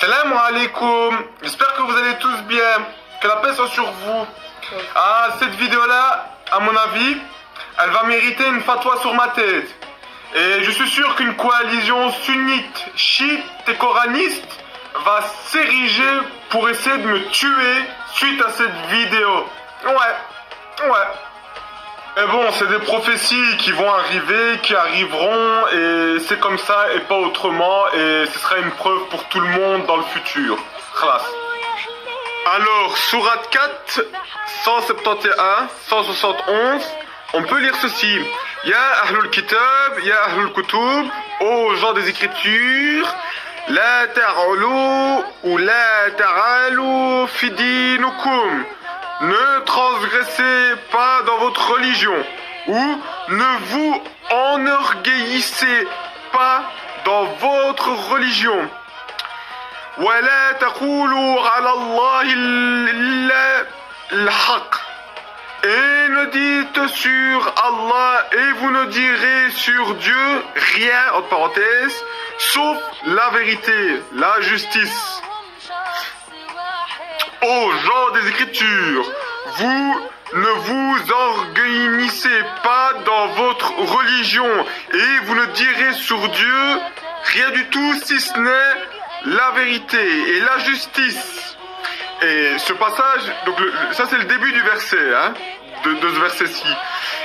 Salam alaikum, j'espère que vous allez tous bien, que la paix soit sur vous. Cette vidéo-là, à mon avis, elle va mériter une fatwa sur ma tête. Et je suis sûr qu'une coalition sunnite, chiite et coraniste va s'ériger pour essayer de me tuer suite à cette vidéo. Ouais. Et bon, c'est des prophéties qui vont arriver, qui arriveront, et c'est comme ça et pas autrement, et ce sera une preuve pour tout le monde dans le futur. Khalas. Alors, sourate 4, 171, 171, on peut lire ceci. Ya Ahlul Kitab, Ya Ahlul Kutub, aux gens des Écritures, La ta'ulu ou La ta'alu fidinukum. Ne transgressez pas dans votre religion, ou ne vous enorgueillissez pas dans votre religion. وَلَا تَقُولُوا عَلَى اللَّهِ إِلَّا الْحَقَّ. Et ne dites sur Allah, et vous ne direz sur Dieu rien, entre parenthèses, sauf la vérité, la justice. Ô gens des Écritures, vous ne vous orgueillissez pas dans votre religion et vous ne direz sur Dieu rien du tout si ce n'est la vérité et la justice. Et ce passage, donc ça c'est le début du verset, de ce verset-ci.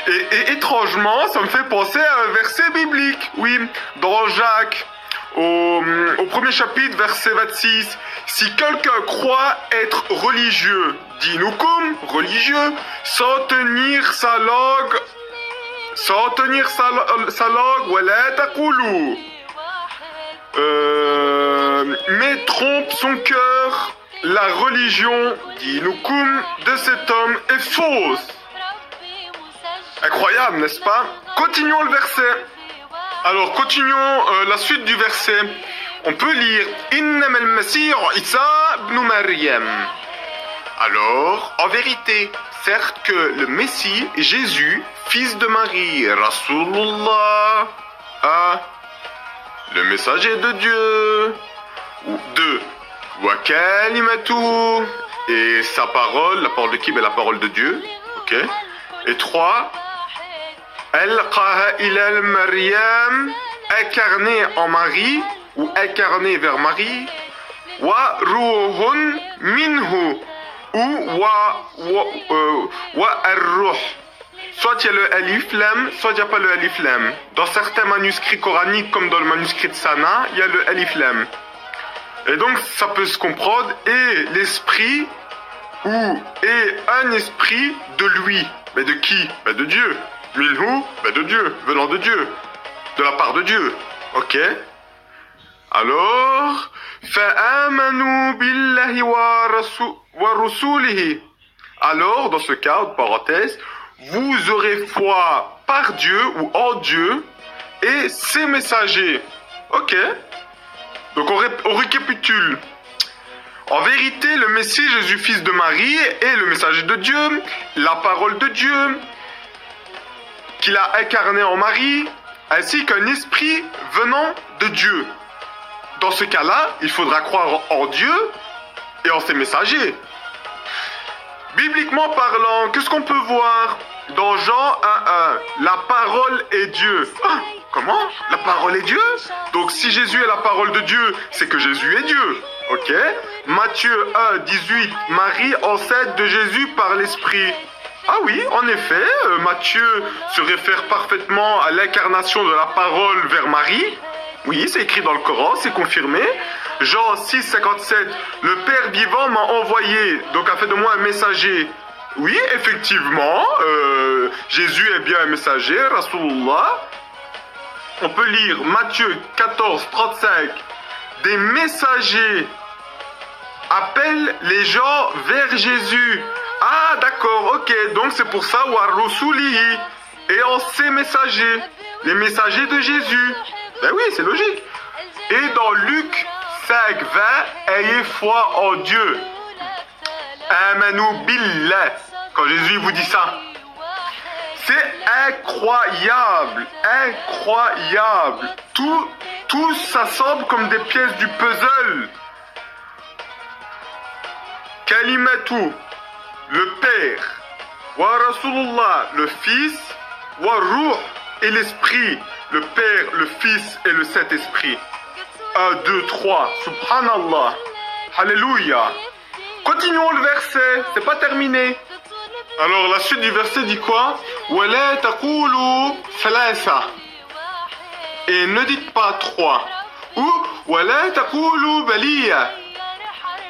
Et étrangement, ça me fait penser à un verset biblique, oui, dans Jacques. Au premier chapitre, verset 26, si quelqu'un croit être religieux, dinukum, religieux, sans tenir sa langue, wala taqulu, mais trompe son cœur, la religion, dinukum, de cet homme est fausse. Incroyable, n'est-ce pas? Continuons le verset. Alors, continuons la suite du verset. On peut lire Innam al-Masih Isa ibn Maryam. Alors, en vérité, certes que le Messie, Jésus, fils de Marie, Rasulullah, le messager de Dieu, ou de Wa kalimatu, et sa parole, la parole de qui? La parole de Dieu, ok. Et 3, Al-Qaha ilal Maryam, incarné en Marie, ou incarné vers Marie, wa ruhun minhu, ou wa ar-ruh. Soit il y a le alif lam, soit il n'y a pas le alif lam. Dans certains manuscrits coraniques, comme dans le manuscrit de Sana, il y a le alif lam. Et donc ça peut se comprendre, et l'esprit, et un esprit de lui. Mais de qui? De Dieu. Minhu, de Dieu, venant de Dieu, de la part de Dieu, ok? Alors, fa'amanu billahi wa rusulihi. Alors, dans ce cas, entre parenthèses, vous aurez foi par Dieu ou en Dieu et ses messagers, ok? Donc on récapitule. En vérité, le Messie, Jésus, fils de Marie, est le messager de Dieu, la parole de Dieu, qu'il a incarné en Marie, ainsi qu'un esprit venant de Dieu. Dans ce cas-là, il faudra croire en Dieu et en ses messagers. Bibliquement parlant, qu'est-ce qu'on peut voir dans Jean 1.1? La parole est Dieu. Comment? La parole est Dieu? Donc si Jésus est la parole de Dieu, c'est que Jésus est Dieu. Ok? Matthieu 1.18, Marie enseigne de Jésus par l'esprit. Ah oui, en effet, Matthieu se réfère parfaitement à l'incarnation de la parole vers Marie. Oui, c'est écrit dans le Coran, c'est confirmé. Jean 6.57, le Père vivant m'a envoyé, donc a fait de moi un messager. Oui, effectivement, Jésus est bien un messager, Rasulullah. On peut lire Matthieu 14.35, des messagers appellent les gens vers Jésus. Ah d'accord, ok, donc c'est pour ça, wa rusulihi, et en ses messagers, les messagers de Jésus. Ben oui, c'est logique. Et dans Luc 5.20, ayez foi en Dieu. Amanu billah, quand Jésus vous dit ça. C'est incroyable, incroyable. Tout ça semble comme des pièces du puzzle. Kalimatu, le Père. Wa Rasulullah, le Fils. Wa Ruh, et l'Esprit. Le Père, le Fils et le Saint-Esprit. 1, 2, 3. Subhanallah. Alléluia. Continuons le verset, c'est pas terminé. Alors la suite du verset dit quoi? Wala taqulu thalatha. Et ne dites pas 3. Ou Wala taqulu baliya.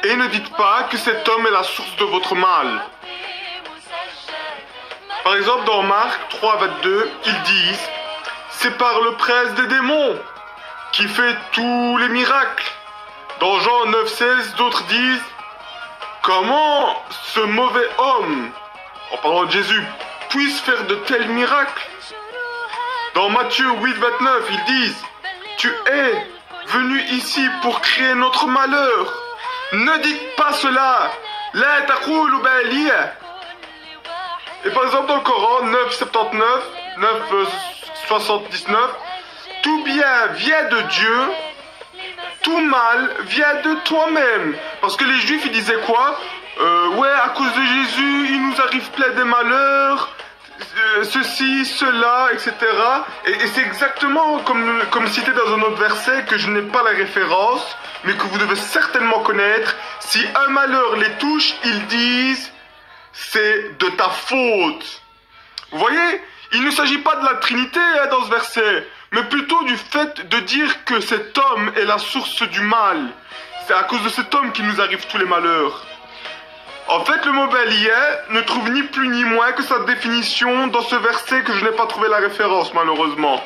Et ne dites pas que cet homme est la source de votre mal. Par exemple, dans Marc 3, 22, ils disent c'est par le prince des démons qui fait tous les miracles. Dans Jean 9, 16, d'autres disent comment ce mauvais homme, en parlant de Jésus, puisse faire de tels miracles. Dans Matthieu 8, 29, ils disent tu es venu ici pour créer notre malheur. Ne dites pas cela. La taqulu baliya. Et par exemple dans le Coran 9,79, 9,79, tout bien vient de Dieu, tout mal vient de toi-même. Parce que les Juifs ils disaient quoi? Ouais, à cause de Jésus, il nous arrive plein de malheurs, ceci, cela, etc. Et c'est exactement comme cité dans un autre verset que je n'ai pas la référence, mais que vous devez certainement connaître. Si un malheur les touche, ils disent c'est de ta faute. Vous voyez, il ne s'agit pas de la Trinité dans ce verset, mais plutôt du fait de dire que cet homme est la source du mal. C'est à cause de cet homme qu'il nous arrive tous les malheurs. En fait, le mot baliya ne trouve ni plus ni moins que sa définition dans ce verset que je n'ai pas trouvé la référence malheureusement.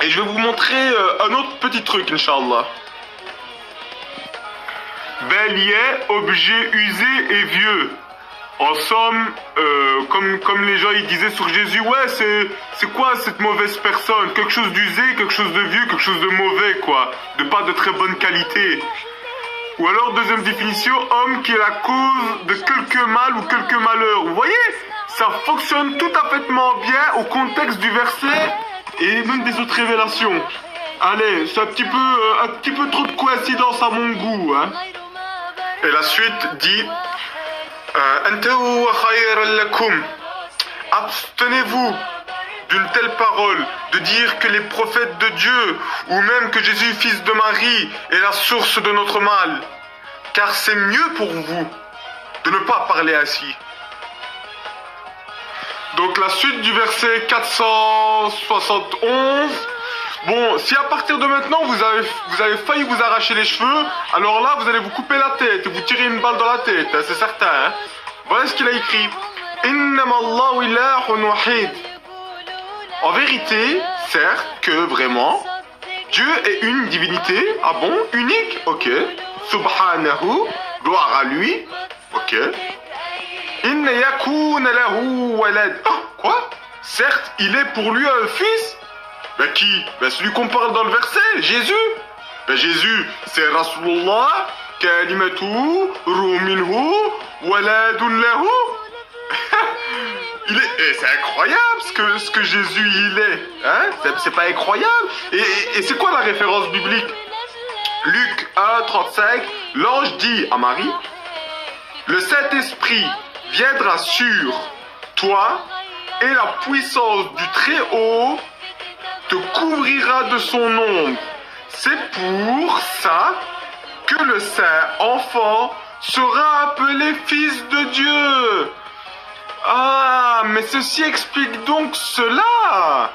Et je vais vous montrer un autre petit truc, Inch'Allah. Baliya, objet usé et vieux. En somme, comme les gens ils disaient sur Jésus, ouais, c'est quoi cette mauvaise personne? Quelque chose d'usé, quelque chose de vieux, quelque chose de mauvais, quoi. De pas de très bonne qualité. Ou alors, deuxième définition, homme qui est la cause de quelque mal ou quelque malheur. Vous voyez, ça fonctionne tout à fait bien au contexte du verset et même des autres révélations. Allez, c'est un petit peu trop de coïncidence à mon goût, hein. Et la suite dit abstenez-vous d'une telle parole, de dire que les prophètes de Dieu, ou même que Jésus, fils de Marie, est la source de notre mal. Car c'est mieux pour vous de ne pas parler ainsi. Donc la suite du verset 471. Bon, si à partir de maintenant vous avez failli vous arracher les cheveux, alors là vous allez vous couper la tête et vous tirer une balle dans la tête, hein, c'est certain. Hein. Voilà ce qu'il a écrit. Innamallahu ilahun wahid. En vérité, certes que vraiment, Dieu est une divinité. Ah bon? Unique? Ok. Subhanahu, gloire à lui. Ok. Inna yakuna lahu walad. Oh, quoi? Certes, il est pour lui un fils. Ben qui? Ben celui qu'on parle dans le verset, Jésus. Ben Jésus, c'est Rasulullah, kalimatu, ruh minhu, waladun lahu. C'est incroyable ce que Jésus il est. Hein? C'est pas incroyable. Et c'est quoi la référence biblique? Luc 1, 35, l'ange dit à Marie, le Saint-Esprit viendra sur toi et la puissance du Très-Haut te couvrira de son ombre. C'est pour ça que le saint enfant sera appelé fils de Dieu. Ah, mais ceci explique donc cela.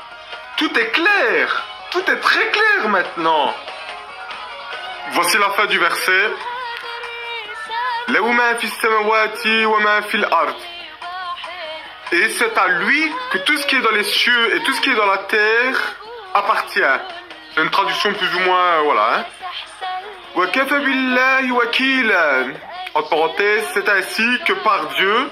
Tout est clair. Tout est très clair maintenant. Voici la fin du verset. Et c'est à lui que tout ce qui est dans les cieux et tout ce qui est dans la terre appartient. C'est une traduction plus ou moins, voilà. Entre parenthèses, c'est ainsi que par Dieu,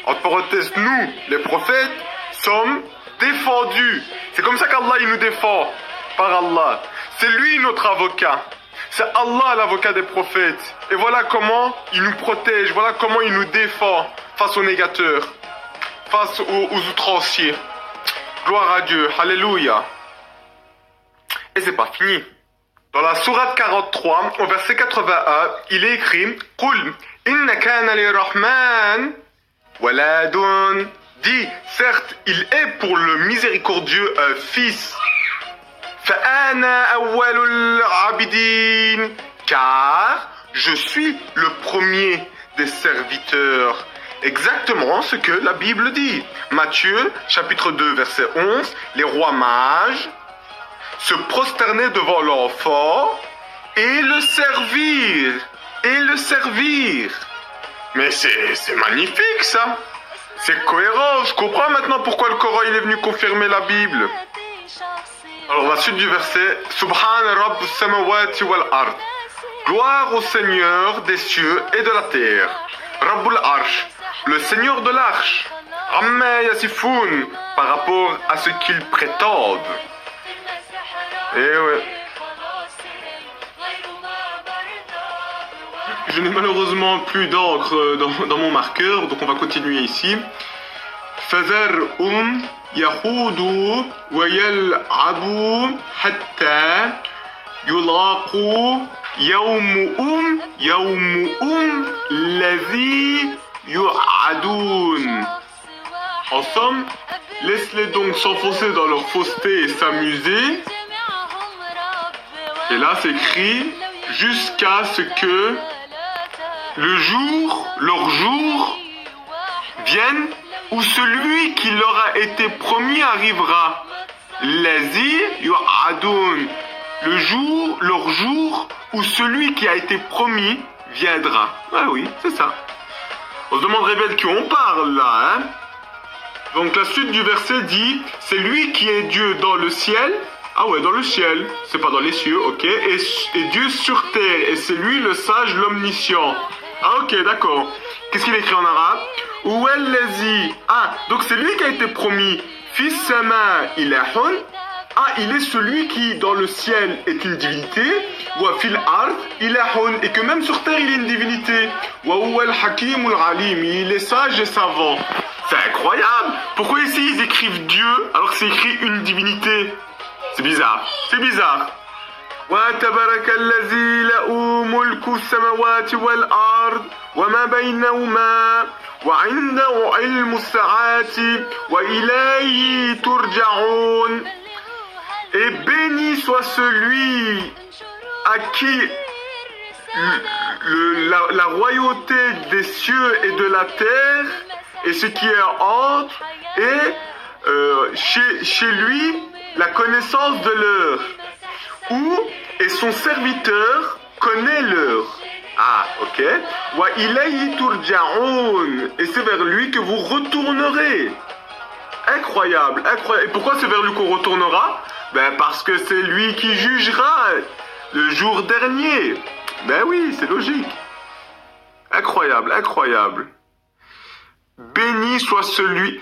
entre parenthèses, nous, les prophètes, sommes défendus. C'est comme ça qu'Allah, il nous défend, par Allah. C'est lui notre avocat. C'est Allah l'avocat des prophètes. Et voilà comment il nous protège, voilà comment il nous défend face aux négateurs, face aux outranciers. Gloire à Dieu, alléluia. Et c'est pas fini. Dans la sourate 43, au verset 81, il est écrit « Qul Inna kana lirrahman waladun. Dit, certes, il est pour le miséricordieux un fils. Fa'ana awwalul abidin. Car je suis le premier des serviteurs. Exactement ce que la Bible dit. Matthieu, chapitre 2, verset 11. Les rois mages se prosternaient devant l'enfant et le servir. Et le servir. Mais c'est magnifique ça. C'est cohérent. Je comprends maintenant pourquoi le Coran il est venu confirmer la Bible. Alors la suite du verset. Subhan Rabb samawati wal ard. Gloire au Seigneur des cieux et de la terre. Rabbul Arsh. Le Seigneur de l'Arche. Amma yasifoun. Par rapport à ce qu'ils prétendent. Eh ouais. Je n'ai malheureusement plus d'encre dans mon marqueur, donc on va continuer ici. Fazarhum yahudu wa yal'abu hatta yulaqu yawmuhum ladhi yu'adun. En somme, laisse-les donc s'enfoncer dans leur fausseté et s'amuser. Et là c'est écrit jusqu'à ce que leur jour vienne où celui qui leur a été promis arrivera. Lazi yu'adun. Leur jour où celui qui a été promis viendra. Ah oui, c'est ça. On se demanderait bien de qui on parle là, hein. Donc la suite du verset dit, c'est lui qui est Dieu dans le ciel. Ah ouais, dans le ciel, c'est pas dans les cieux, ok. Et Dieu sur terre, et c'est lui le sage, l'omniscient. Ah ok, d'accord. Qu'est-ce qu'il écrit en arabe? Ouallazi. Ah, donc c'est lui qui a été promis. Fis sama ilahun. Ah, il est celui qui, dans le ciel, est une divinité. Wa fil ard ilahun. Et que même sur terre, il est une divinité. Wa huwa al-hakimul alim. Il est sage et savant. C'est incroyable. Pourquoi ici, ils écrivent Dieu, alors que c'est écrit une divinité? C'est bizarre. C'est bizarre. وتبارك الذي له ملك السماوات والأرض وما بينهما وعنده علم الساعة وإليه ترجعون. Et béni soit celui à qui la royauté des cieux et de la terre et ce qui est entre et chez lui la connaissance de l'heure. Et son serviteur connaît l'heure. Ah, ok. Wa ilayhi turja'un. Et c'est vers lui que vous retournerez. Incroyable, incroyable. Et pourquoi c'est vers lui qu'on retournera? Ben parce que c'est lui qui jugera le jour dernier. Ben oui, c'est logique. Incroyable, incroyable. Béni soit celui...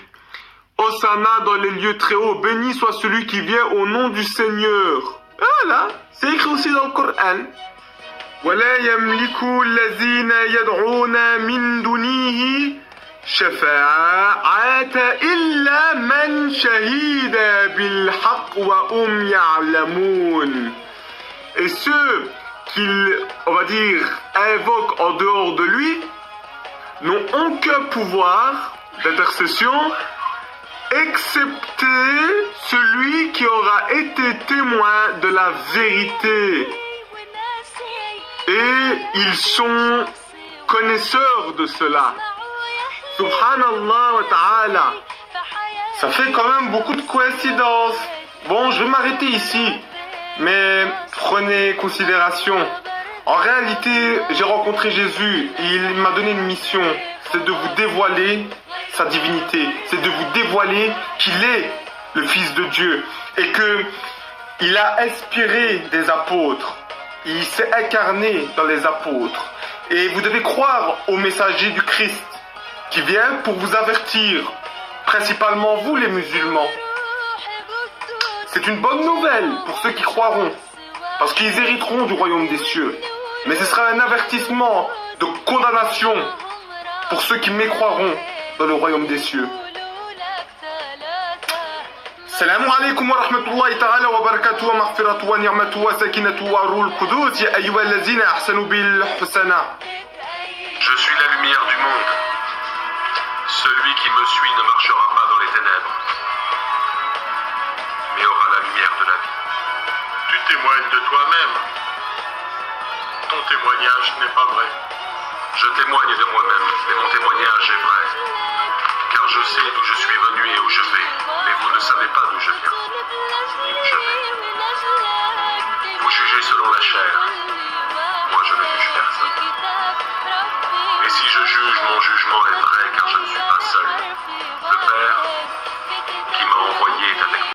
Hosanna dans les lieux très hauts. Béni soit celui qui vient au nom du Seigneur. Voilà, c'est écrit aussi dans le Coran. ولا يملك الذين يدعون من دونه شفاعة إلا من شهد بالحق وهم يعلمون. Et ceux qu'il, on va dire, invoquent en dehors de lui n'ont aucun pouvoir d'intercession excepté celui qui aura été témoin de la vérité. Et ils sont connaisseurs de cela. Subhanallah wa ta'ala. Ça fait quand même beaucoup de coïncidences. Bon, je vais m'arrêter ici. Mais prenez considération. En réalité, j'ai rencontré Jésus et il m'a donné une mission. C'est de vous dévoiler sa divinité. C'est de vous dévoiler qu'il est le Fils de Dieu. Et que il a inspiré des apôtres. Il s'est incarné dans les apôtres. Et vous devez croire au messager du Christ qui vient pour vous avertir, principalement vous les musulmans. C'est une bonne nouvelle pour ceux qui croiront, parce qu'ils hériteront du royaume des cieux. Mais ce sera un avertissement de condamnation pour ceux qui mécroiront dans le royaume des cieux. السلام عليكم ورحمة الله تعالى وبركاته ومغفرة ونعمة وسكينة وروح القدس يا أيها الذين أحسنوا بالحسنى. Je Je suis la lumière du monde. Celui qui me suit ne marchera pas dans les ténèbres, mais aura la lumière de la vie. Tu témoignes de toi-même. Ton témoignage n'est pas vrai. Je témoigne de moi-même.